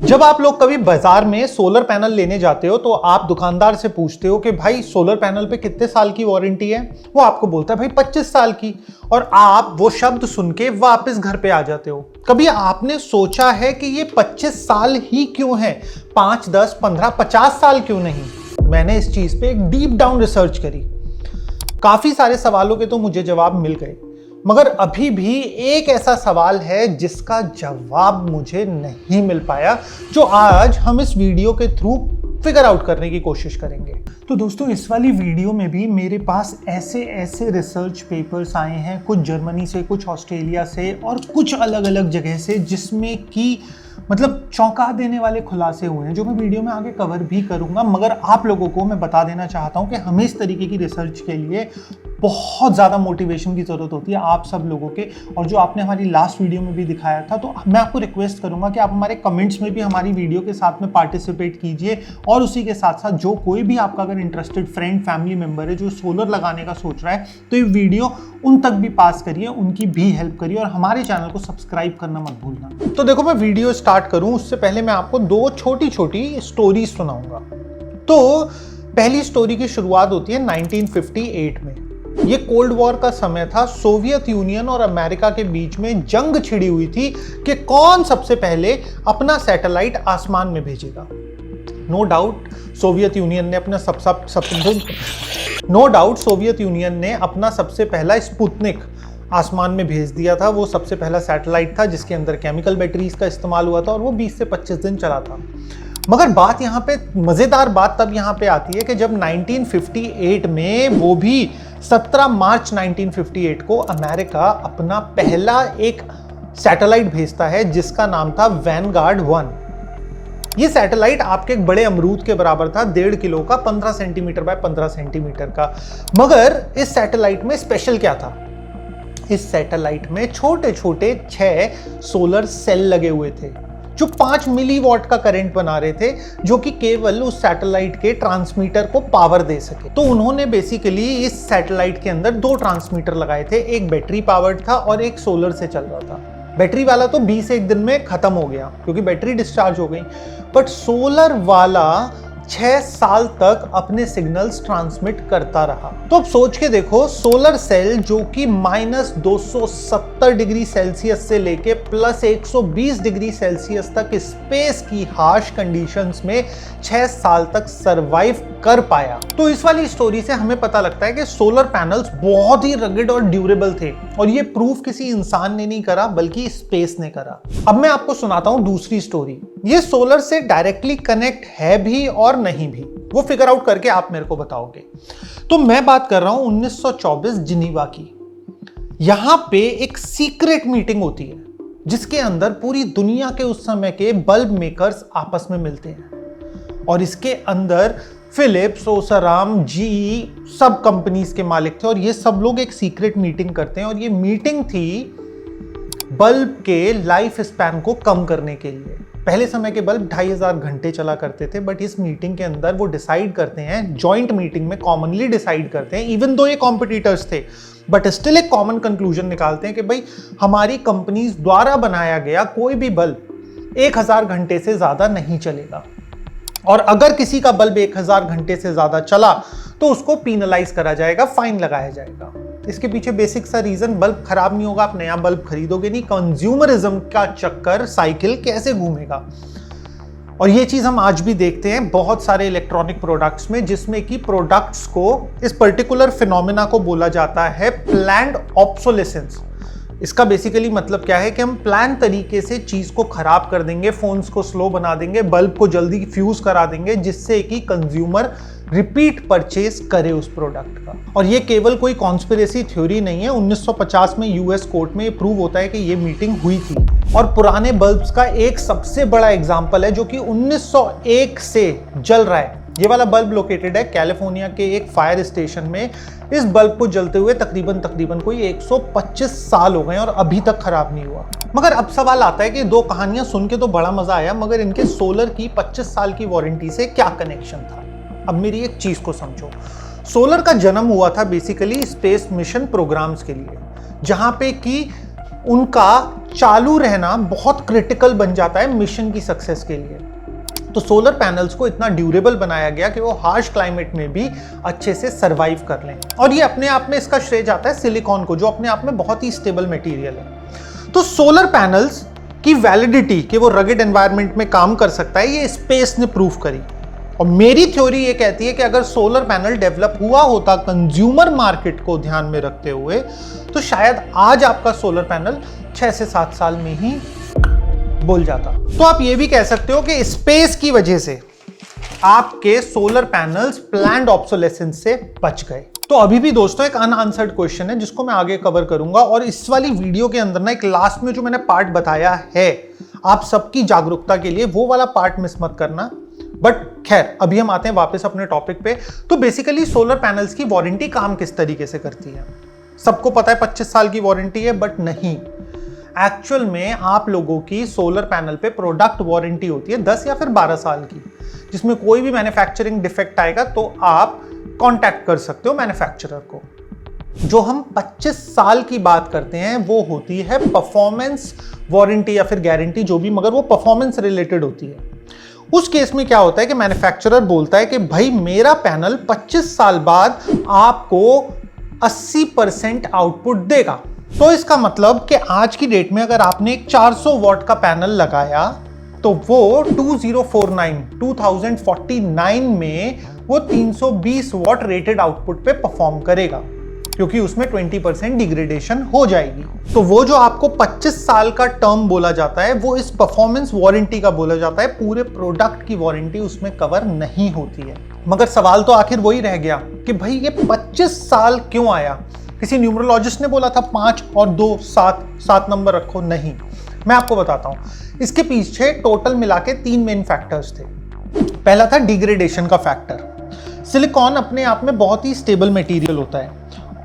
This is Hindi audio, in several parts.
जब आप लोग कभी बाजार में सोलर पैनल लेने जाते हो तो आप दुकानदार से पूछते हो कि भाई सोलर पैनल पे कितने साल की वारंटी है। वो आपको बोलता है भाई 25 साल की, और आप वो शब्द सुन के वापस घर पे आ जाते हो। कभी आपने सोचा है कि ये 25 साल ही क्यों है, 5, 10, 15, 50 साल क्यों नहीं? मैंने इस चीज पे एक डीप डाउन रिसर्च करी। काफी सारे सवालों के तो मुझे जवाब मिल गए, मगर अभी भी एक ऐसा सवाल है जिसका जवाब मुझे नहीं मिल पाया, जो आज हम इस वीडियो के थ्रू फिगर आउट करने की कोशिश करेंगे। तो दोस्तों, इस वाली वीडियो में भी मेरे पास ऐसे रिसर्च पेपर्स आए हैं, कुछ जर्मनी से, कुछ ऑस्ट्रेलिया से और कुछ अलग अलग जगह से, जिसमें कि मतलब चौंका देने वाले खुलासे हुए हैं, जो मैं वीडियो में आगे कवर भी करूंगा। मगर आप लोगों को मैं बता देना चाहता हूं कि हमें इस तरीके की रिसर्च के लिए बहुत ज़्यादा मोटिवेशन की ज़रूरत होती है आप सब लोगों के। और जो आपने हमारी लास्ट वीडियो में भी दिखाया था, तो मैं आपको रिक्वेस्ट करूंगा कि आप हमारे कमेंट्स में भी हमारी वीडियो के साथ में पार्टिसिपेट कीजिए। और उसी के साथ साथ जो कोई भी आपका अगर इंटरेस्टेड फ्रेंड, फैमिली मेम्बर है जो सोलर लगाने का सोच रहा है, तो ये वीडियो उन तक भी पास करिए, उनकी भी हेल्प करिए और हमारे चैनल को सब्सक्राइब करना मत भूलना। तो देखो, मैं वीडियो स्टार्ट करूं उससे पहले मैं आपको दो छोटी छोटी स्टोरी सुनाऊंगा। तो पहली स्टोरी की शुरुआत होती है 1958 में। ये कोल्ड वॉर का समय था। सोवियत यूनियन और अमेरिका के बीच में जंग छिड़ी हुई थी कि कौन सबसे पहले अपना सैटेलाइट आसमान में भेजेगा। नो डाउट सोवियत यूनियन ने अपना सबसे पहला स्पुतनिक आसमान में भेज दिया था। वो सबसे पहला सैटेलाइट था जिसके अंदर केमिकल बैटरीज का इस्तेमाल हुआ था और वो 20 से 25 दिन चला था। मगर बात यहाँ पे, मजेदार बात तब यहाँ पे आती है कि जब 1958 में, वो भी 17 मार्च 1958 को, अमेरिका अपना पहला एक सैटेलाइट भेजता है जिसका नाम था वैनगार्ड 1। ये सैटेलाइट आपके एक बड़े अमरूद के बराबर था, 1.5 किलो का, 15 सेंटीमीटर बाय 15 सेंटीमीटर का। मगर इस सैटेलाइट में स्पेशल क्या था? इस सैटेलाइट में छोटे छोटे 6 सोलर सेल लगे हुए थे जो 5 मिलीवॉट का करंट बना रहे थे, जो कि केवल उस सैटेलाइट के ट्रांसमीटर को पावर दे सके। तो उन्होंने बेसिकली इस सैटेलाइट के अंदर 2 ट्रांसमीटर लगाए थे, एक बैटरी पावर्ड था और एक सोलर से चल रहा था। बैटरी वाला तो 20 दिन में खत्म हो गया क्योंकि बैटरी डिस्चार्ज हो गई, बट सोलर वाला 6 साल तक अपने सिग्नल्स ट्रांसमिट करता रहा। तो अब सोच के देखो, सोलर सेल जो कि -270 डिग्री सेल्सियस से लेके +120 डिग्री सेल्सियस तक स्पेस की हार्श कंडीशंस में 6 साल तक सरवाइव कर पाया। तो इस वाली स्टोरी से हमें पता लगता है कि सोलर पैनल्स बहुत ही रगड और ड्यूरेबल थे, और ये प्रूफ किसी इंसान ने नहीं करा बल्कि स्पेस ने करा। अब मैं आपको सुनाता हूं दूसरी स्टोरी। ये सोलर से डायरेक्टली कनेक्ट है भी और नहीं भी, वो फिगर आउट करके आप मेरे को बताओगे। तो मैं बात कर रहा हूं 1924 जिनीवा की। यहां पे एक सीक्रेट मीटिंग होती है जिसके अंदर पूरी दुनिया के उस समय के बल्ब मेकर्स आपस में मिलते हैं, और इसके अंदर फिलिप्स, ओसराम, जीई, सब कंपनीज के मालिक थे, और ये सब लोग एक सीक्रेट मीटिंग करते हैं। और ये मीटिंग थी बल्ब के लाइफ स्पैन को कम करने के लिए। पहले समय के बल्ब 2500 घंटे चला करते थे, बट इस मीटिंग के अंदर वो डिसाइड करते हैं, जॉइंट मीटिंग में कॉमनली डिसाइड करते हैं, इवन दो ये कॉम्पिटिटर्स थे, बट स्टिल एक कॉमन कंक्लूजन निकालते हैं कि भाई हमारी कंपनीज द्वारा बनाया गया कोई भी बल्ब 1000 घंटे से ज्यादा नहीं चलेगा, और अगर किसी का बल्ब 1000 घंटे से ज्यादा चला तो उसको पीनलाइज करा जाएगा, फाइन लगाया जाएगा। इसके पीछे बेसिक सा रीजन, बल्ब खराब नहीं होगा, आप नया बल्ब खरीदोगे नहीं, कंज्यूमरिज्म का चक्कर, साइकिल कैसे घूमेगा। और ये चीज हम आज भी देखते हैं बहुत सारे इलेक्ट्रॉनिक प्रोडक्ट्स में, जिसमें कि प्रोडक्ट्स को, इस पर्टिकुलर फिनोमेना को बोला जाता है प्लान्ड ऑब्सोलेसेंस। इसका बेसिकली मतलब क्या है कि हम प्लान तरीके से चीज को खराब कर देंगे, फोन्स को स्लो बना देंगे, बल्ब को जल्दी फ्यूज करा देंगे, जिससे कि कंज्यूमर रिपीट परचेज करे उस प्रोडक्ट का। और ये केवल कोई कॉन्स्पिरेसी थ्योरी नहीं है। 1950 में यूएस कोर्ट में प्रूव होता है कि ये मीटिंग हुई थी। और पुराने बल्ब्स का एक सबसे बड़ा एग्जाम्पल है जो कि 1901 से जल रहा है। ये वाला बल्ब लोकेटेड है कैलिफोर्निया के एक फायर स्टेशन में। इस बल्ब को जलते हुए तकरीबन कोई 125 साल हो गए और अभी तक खराब नहीं हुआ। मगर अब सवाल आता है कि दो कहानियां सुन के तो बड़ा मजा आया, मगर इनके सोलर की 25 साल की वारंटी से क्या कनेक्शन था? अब मेरी एक चीज को समझो। सोलर का जन्म हुआ था बेसिकली स्पेस मिशन प्रोग्राम्स के लिए, जहां पे कि उनका चालू रहना बहुत क्रिटिकल बन जाता है मिशन की सक्सेस के लिए। तो सोलर पैनल्स को इतना ड्यूरेबल बनाया गया कि वो हार्श क्लाइमेट में भी अच्छे से सरवाइव कर लें। और ये अपने आप में इसका श्रेय जाता है सिलिकॉन को, जो अपने आप में बहुत ही स्टेबल मटेरियल है। तो सोलर पैनल्स की वैलिडिटी कि वो रगेड एनवायरनमेंट में काम कर सकता है, ये स्पेस ने प्रूव करी। और मेरी थ्योरी ये कहती है कि अगर सोलर पैनल डेवलप हुआ होता कंज्यूमर मार्केट को ध्यान में रखते हुए, तो शायद आज आपका सोलर पैनल 6 से 7 साल में ही बोल जाता। तो आप ये भी कह सकते हो कि स्पेस की वजह से आपके सोलर पैनल्स प्लान्ड ऑब्सोलेसेंस से बच गए। तो अभी भी दोस्तों एक अनआंसर्ड क्वेश्चन है जिसको मैं आगे कवर करूंगा, और इस वाली वीडियो के अंदर ना एक लास्ट में जो मैंने पार्ट बताया है आप सबकी जागरूकता के लिए, वो वाला पार्ट मिस मत करना। बट खैर, अभी हम आते हैं वापस अपने टॉपिक पे। तो बेसिकली सोलर पैनल्स की वारंटी काम किस तरीके से करती है। सबको पता है 25 साल की वारंटी है, बट नहीं, एक्चुअल में आप लोगों की सोलर पैनल पे प्रोडक्ट वारंटी होती है 10 या फिर 12 साल की, जिसमें कोई भी मैन्युफैक्चरिंग डिफेक्ट आएगा तो आप कांटेक्ट कर सकते हो मैन्युफैक्चरर को। जो हम 25 साल की बात करते हैं वो होती है परफॉर्मेंस वारंटी या फिर गारंटी, जो भी, मगर वो परफॉर्मेंस रिलेटेड होती है। उस केस में क्या होता है कि मैन्युफैक्चरर बोलता है कि भाई मेरा पैनल 25 साल बाद आपको 80% आउटपुट देगा। तो इसका मतलब कि आज की डेट में अगर आपने एक 400 वॉट का पैनल लगाया तो वो 2049 में वो 320 वॉट रेटेड आउटपुट पे परफॉर्म करेगा, क्योंकि उसमें 20% डिग्रेडेशन हो जाएगी। तो वो जो आपको 25 साल का टर्म बोला जाता है वो इस परफॉर्मेंस वारंटी का बोला जाता है। पूरे प्रोडक्ट की वारंटी उसमें कवर नहीं होती है। मगर सवाल तो आखिर वही रह गया कि भाई ये 25 साल क्यों आया। किसी न्यूमरोलॉजिस्ट ने बोला था 5 और 2 7 नंबर रखो, नहीं, मैं आपको बताता हूं। इसके पीछे टोटल मिला के 3 मेन फैक्टर्स थे। पहला था डिग्रेडेशन का फैक्टर। सिलिकॉन अपने आप में बहुत ही स्टेबल मटेरियल होता है,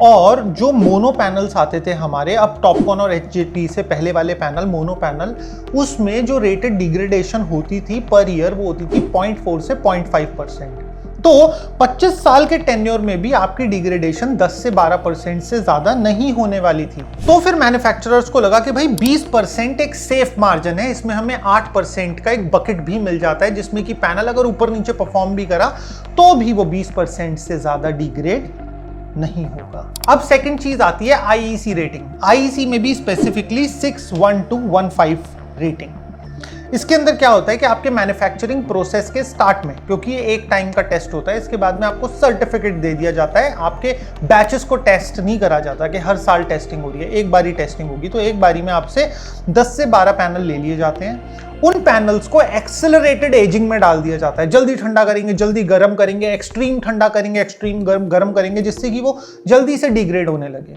और जो मोनो पैनल्स आते थे हमारे, अब टॉपकॉन और एचजेटी से पहले वाले पैनल, मोनो पैनल, उसमें जो रेटेड डिग्रेडेशन होती थी पर ईयर वो होती थी 0.4 से 0.5%। तो 25 साल के टेन्योर में भी आपकी डिग्रेडेशन 10 से 12% से ज्यादा नहीं होने वाली थी। तो फिर मैन्युफैक्चरर्स को लगा कि भाई 20% एक सेफ मार्जिन है, इसमें हमें 8% का एक बकेट भी मिल जाता है, जिसमें कि पैनल अगर ऊपर नीचे परफॉर्म भी करा तो भी वो 20% से ज्यादा डिग्रेड नहीं होगा। अब सेकंड चीज आती है आईईसी रेटिंग। आईईसी में भी स्पेसिफिकली 61215 रेटिंग। इसके अंदर क्या होता है कि आपके मैन्युफैक्चरिंग प्रोसेस के स्टार्ट में, क्योंकि ये एक टाइम का टेस्ट होता है, इसके बाद में आपको सर्टिफिकेट दे दिया जाता है। आपके बैचेस को टेस्ट नहीं करा जाता कि हर साल टेस्टिंग हो रही है, एक बारी टेस्टिंग होगी। तो एक बारी में आपसे 10 से 12 पैनल ले लिए जाते हैं। उन पैनल्स को एक्सेलरेटेड एजिंग में डाल दिया जाता है। जल्दी ठंडा करेंगे, जल्दी गर्म करेंगे, एक्सट्रीम ठंडा करेंगे, एक्सट्रीम गर्म करेंगे, जिससे कि वो जल्दी से डिग्रेड होने लगे।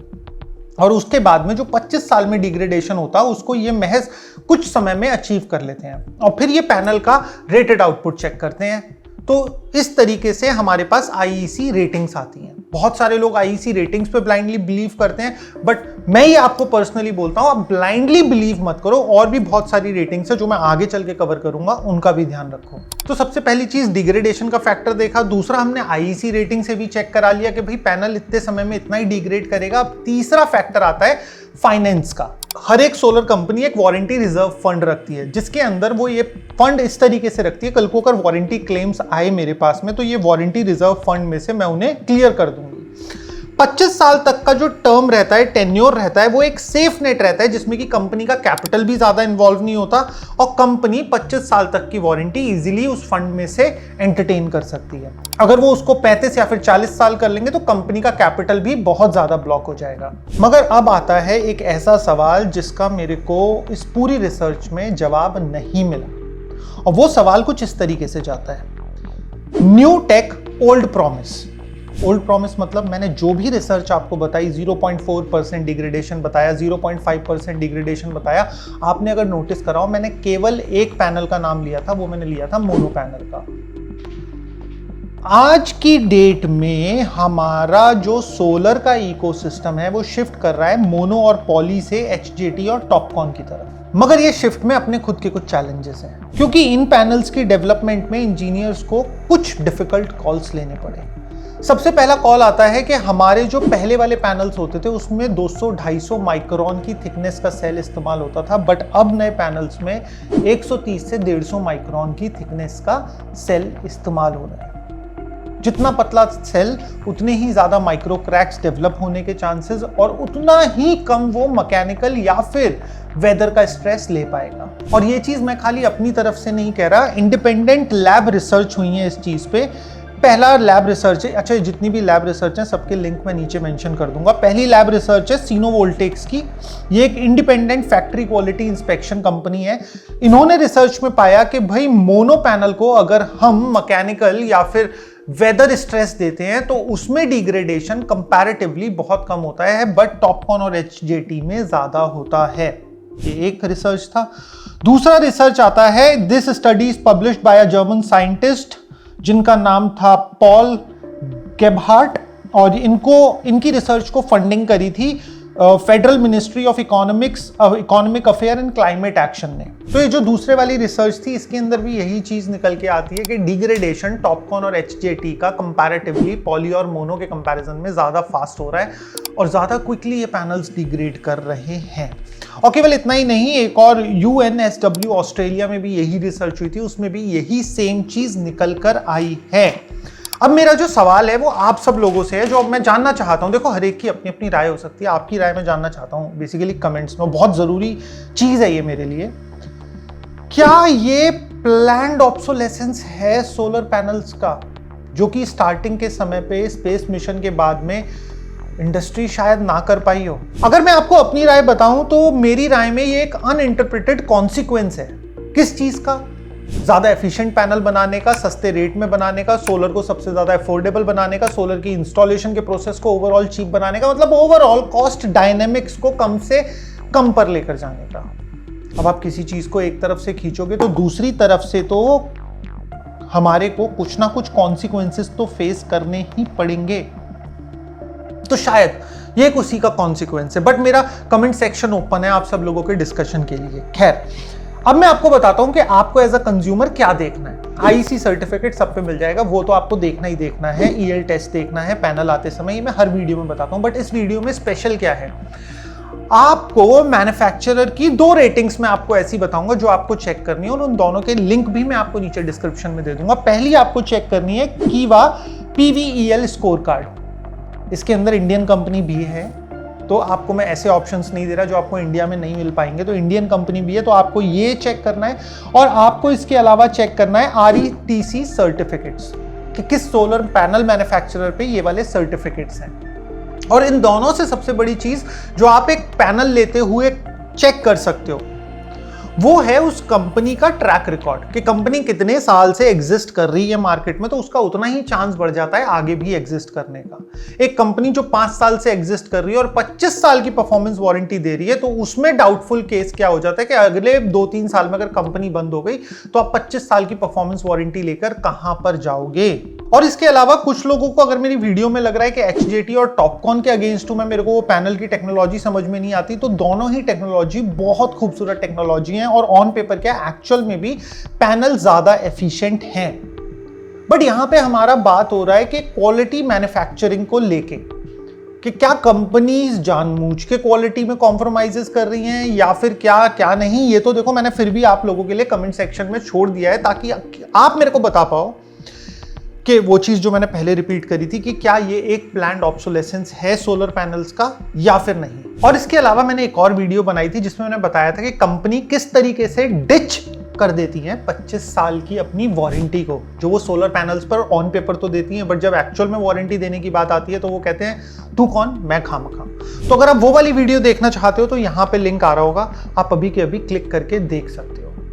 और उसके बाद में जो 25 साल में डिग्रेडेशन होता है उसको ये महज कुछ समय में अचीव कर लेते हैं, और फिर ये पैनल का रेटेड आउटपुट चेक करते हैं। तो इस तरीके से हमारे पास आईईसी रेटिंग्स आती हैं। बहुत सारे लोग आईईसी रेटिंग्स पे ब्लाइंडली बिलीव करते हैं, बट मैं ये आपको पर्सनली बोलता हूं, आप ब्लाइंडली बिलीव मत करो। और भी बहुत सारी रेटिंग्स है जो मैं आगे चल के कवर करूंगा, उनका भी ध्यान रखो। तो सबसे पहली चीज डिग्रेडेशन का फैक्टर देखा। दूसरा, हमने आईईसी रेटिंग से भी चेक करा लिया कि भाई पैनल इतने समय में इतना ही डिग्रेड करेगा। अब तीसरा फैक्टर आता है फाइनेंस का। हर एक सोलर कंपनी एक वारंटी रिजर्व फंड रखती है, जिसके अंदर वो ये फंड इस तरीके से रखती है, कल को अगर वारंटी क्लेम्स आए मेरे पास में तो ये वारंटी रिजर्व फंड में से मैं उन्हें क्लियर कर दूंगी। 25 साल तक का जो टर्म रहता है, टेन्योर रहता है, वो एक सेफ नेट रहता है, जिसमें कि कंपनी का कैपिटल भी ज्यादा इन्वॉल्व नहीं होता, और कंपनी 25 साल तक की वारंटी इजीली उस फंड में से एंटरटेन कर सकती है। अगर वो उसको 35 या फिर 40 साल कर लेंगे तो कंपनी का कैपिटल भी बहुत ज्यादा ब्लॉक हो जाएगा। मगर अब आता है एक ऐसा सवाल जिसका मेरे को इस पूरी रिसर्च में जवाब नहीं मिला, और वो सवाल कुछ इस तरीके से जाता है, new take old promise. Old promise मतलब मैंने जो भी रिसर्च आपको बताई, 0.4% डिग्रेडेशन बताया, 0.5% डिग्रेडेशन बताया, आपने अगर नोटिस कराओ मैंने केवल एक पैनल का नाम लिया था, वो मैंने लिया था मोनो पैनल का। आज की डेट में हमारा जो सोलर का इकोसिस्टम है वो शिफ्ट कर रहा है मोनो और पॉली से एचजेटी और टॉपकॉन की तरफ। मगर ये शिफ्ट में अपने खुद के कुछ चैलेंजेस हैं, क्योंकि इन पैनल्स की डेवलपमेंट में इंजीनियर्स को कुछ डिफिकल्ट कॉल्स लेने पड़े। सबसे पहला कॉल आता है कि हमारे जो पहले वाले पैनल्स होते थे उसमें 200-250 माइक्रोन की थिकनेस का सेल इस्तेमाल होता था, बट अब नए पैनल्स में 130 से 150 माइक्रोन की थिकनेस का सेल इस्तेमाल हो रहा है। जितना पतला सेल उतने ही ज्यादा माइक्रो क्रैक्स डेवलप होने के चांसेस और उतना ही कम वो मैकेनिकल या फिर वेदर का स्ट्रेस ले पाएगा। और ये चीज मैं खाली अपनी तरफ से नहीं कह रहा, इंडिपेंडेंट लैब रिसर्च हुई है इस चीज पे। पहला लैब रिसर्च है, अच्छा जितनी भी लैब रिसर्च है सबके लिंक मैं नीचे मेंशन कर दूंगा। पहली लैब रिसर्च है सीनोवोल्टेक्स की, ये एक independent factory quality inspection company है। इन्होंने रिसर्च में पाया कि भाई मोनो पैनल को अगर हम मैकेनिकल या फिर वेदर स्ट्रेस देते हैं तो उसमें डिग्रेडेशन कंपैरेटिवली बहुत कम होता है, बट टॉपकॉन और एचजेटी में ज्यादा होता है। ये एक रिसर्च था। दूसरा रिसर्च आता है, this study is published by a German scientist जिनका नाम था पॉल गेबहार्ट, और इनकी रिसर्च को फंडिंग करी थी federal ministry of economic affair and climate action ने। तो ये जो दूसरे वाली रिसर्च थी इसके अंदर भी यही चीज निकल के आती है कि डिग्रेडेशन टॉपकॉन और एचजेटी का कंपैरेटिवली पॉली और मोनो के कंपैरिजन में ज्यादा फास्ट हो रहा है और ज्यादा क्विकली ये पैनल्स डिग्रेड कर रहे हैं। और केवल इतना ही नहीं, एक और UNSW ऑस्ट्रेलिया में भी यही रिसर्च हुई थी, उसमें भी यही सेम चीज निकल कर आई है। अब मेरा जो सवाल है वो आप सब लोगों से है, जो अब मैं जानना चाहता हूं। देखो हर एक की अपनी अपनी राय हो सकती है, आपकी राय मैं जानना चाहता हूं बेसिकली कमेंट्स में, बहुत जरूरी चीज है ये मेरे लिए। क्या ये प्लैन्ड ऑब्सोलेसेंस है सोलर पैनल्स का, जो कि स्टार्टिंग के समय पे स्पेस मिशन के बाद में इंडस्ट्री शायद ना कर पाई हो? अगर मैं आपको अपनी राय बताऊं तो मेरी राय में ये एक अनइंटरप्रेटेड कॉन्सिक्वेंस है। किस चीज का? ज्यादा एफिशिएंट पैनल बनाने का, सस्ते रेट में बनाने का, सोलर को सबसे ज्यादा अफोर्डेबल बनाने का, सोलर की इंस्टॉलेशन के प्रोसेस को ओवरऑल चीप बनाने का, मतलब ओवरऑल कॉस्ट डायनेमिक्स को कम से कम पर लेकर जाने का। अब आप किसी चीज को एक तरफ से खींचोगे तो दूसरी तरफ से तो हमारे को कुछ ना कुछ कॉन्सिक्वेंसेस तो फेस करने ही पड़ेंगे। तो शायद ये एक उसी का कॉन्सिक्वेंस है, बट मेरा कमेंट सेक्शन ओपन है आप सब लोगों के डिस्कशन के लिए। खैर, अब मैं आपको बताता हूं कि आपको एज अ कंज्यूमर क्या देखना है। आईसी सर्टिफिकेट सब पे मिल जाएगा, वो तो आपको देखना ही देखना है। ईएल टेस्ट देखना है पैनल आते समय, ये मैं हर वीडियो में बताता हूं, बट इस वीडियो में स्पेशल क्या है, आपको मैन्युफैक्चरर की 2 रेटिंग्स में आपको ऐसी बताऊंगा जो आपको चेक करनी है, और उन दोनों के लिंक भी मैं आपको नीचे डिस्क्रिप्शन में दे दूंगा। पहली आपको चेक करनी है कीवा PVEL स्कोर कार्ड। इसके अंदर इंडियन कंपनी भी है, तो आपको मैं ऐसे ऑप्शंस नहीं दे रहा जो आपको इंडिया में नहीं मिल पाएंगे, तो इंडियन कंपनी भी है, तो आपको ये चेक करना है। और आपको इसके अलावा चेक करना है RETC सर्टिफिकेट्स, कि किस सोलर पैनल मैन्युफैक्चरर पे ये वाले सर्टिफिकेट्स हैं। और इन दोनों से सबसे बड़ी चीज जो आप एक पैनल लेते हुए चेक कर सकते हो वो है उस कंपनी का ट्रैक रिकॉर्ड, कि कंपनी कितने साल से एग्जिस्ट कर रही है मार्केट में, तो उसका उतना ही चांस बढ़ जाता है आगे भी एग्जिस्ट करने का। एक कंपनी जो 5 साल से एग्जिस्ट कर रही है और 25 साल की परफॉर्मेंस वारंटी दे रही है, तो उसमें डाउटफुल केस क्या हो जाता है कि अगले 2-3 साल में अगर कंपनी बंद हो गई तो आप 25 साल की परफॉर्मेंस वारंटी लेकर कहां पर जाओगे। और इसके अलावा कुछ लोगों को अगर मेरी वीडियो में लग रहा है कि एचजेटी और टॉपकॉन के अगेंस्ट हूं मैं, मेरे को वो पैनल की टेक्नोलॉजी समझ में नहीं आती, तो दोनों ही टेक्नोलॉजी बहुत खूबसूरत टेक्नोलॉजी है, और ऑन पेपर क्या एक्चुअल में भी पैनल ज्यादा एफिशिएंट हैं। बट यहां पे हमारा बात हो रहा है कि क्वालिटी मैन्युफैक्चरिंग को लेके, कि क्या कंपनीज जानबूझ के क्वालिटी में कॉम्प्रोमाइजेस कर रही हैं या फिर क्या क्या नहीं। ये तो देखो मैंने फिर भी आप लोगों के लिए कमेंट सेक्शन में छोड़ दिया है, ताकि आप मेरे को बता पाओ कि वो चीज जो मैंने पहले रिपीट करी थी कि क्या ये एक प्लैन्ड ऑब्सोलेसेंस है सोलर पैनल्स का या फिर नहीं। और इसके अलावा मैंने एक और वीडियो बनाई थी जिसमें मैंने बताया था कि कंपनी किस तरीके से डिच कर देती हैं 25 साल की अपनी वारंटी को, जो वो सोलर पैनल्स पर ऑन पेपर तो देती हैं, बट जब एक्चुअल में वारंटी देने की बात आती है तो वो कहते हैं तू कौन, मैं खामखा। तो अगर आप वो वाली वीडियो देखना चाहते हो तो यहाँ पे लिंक आ रहा होगा, आप अभी के अभी क्लिक करके देख सकते हो।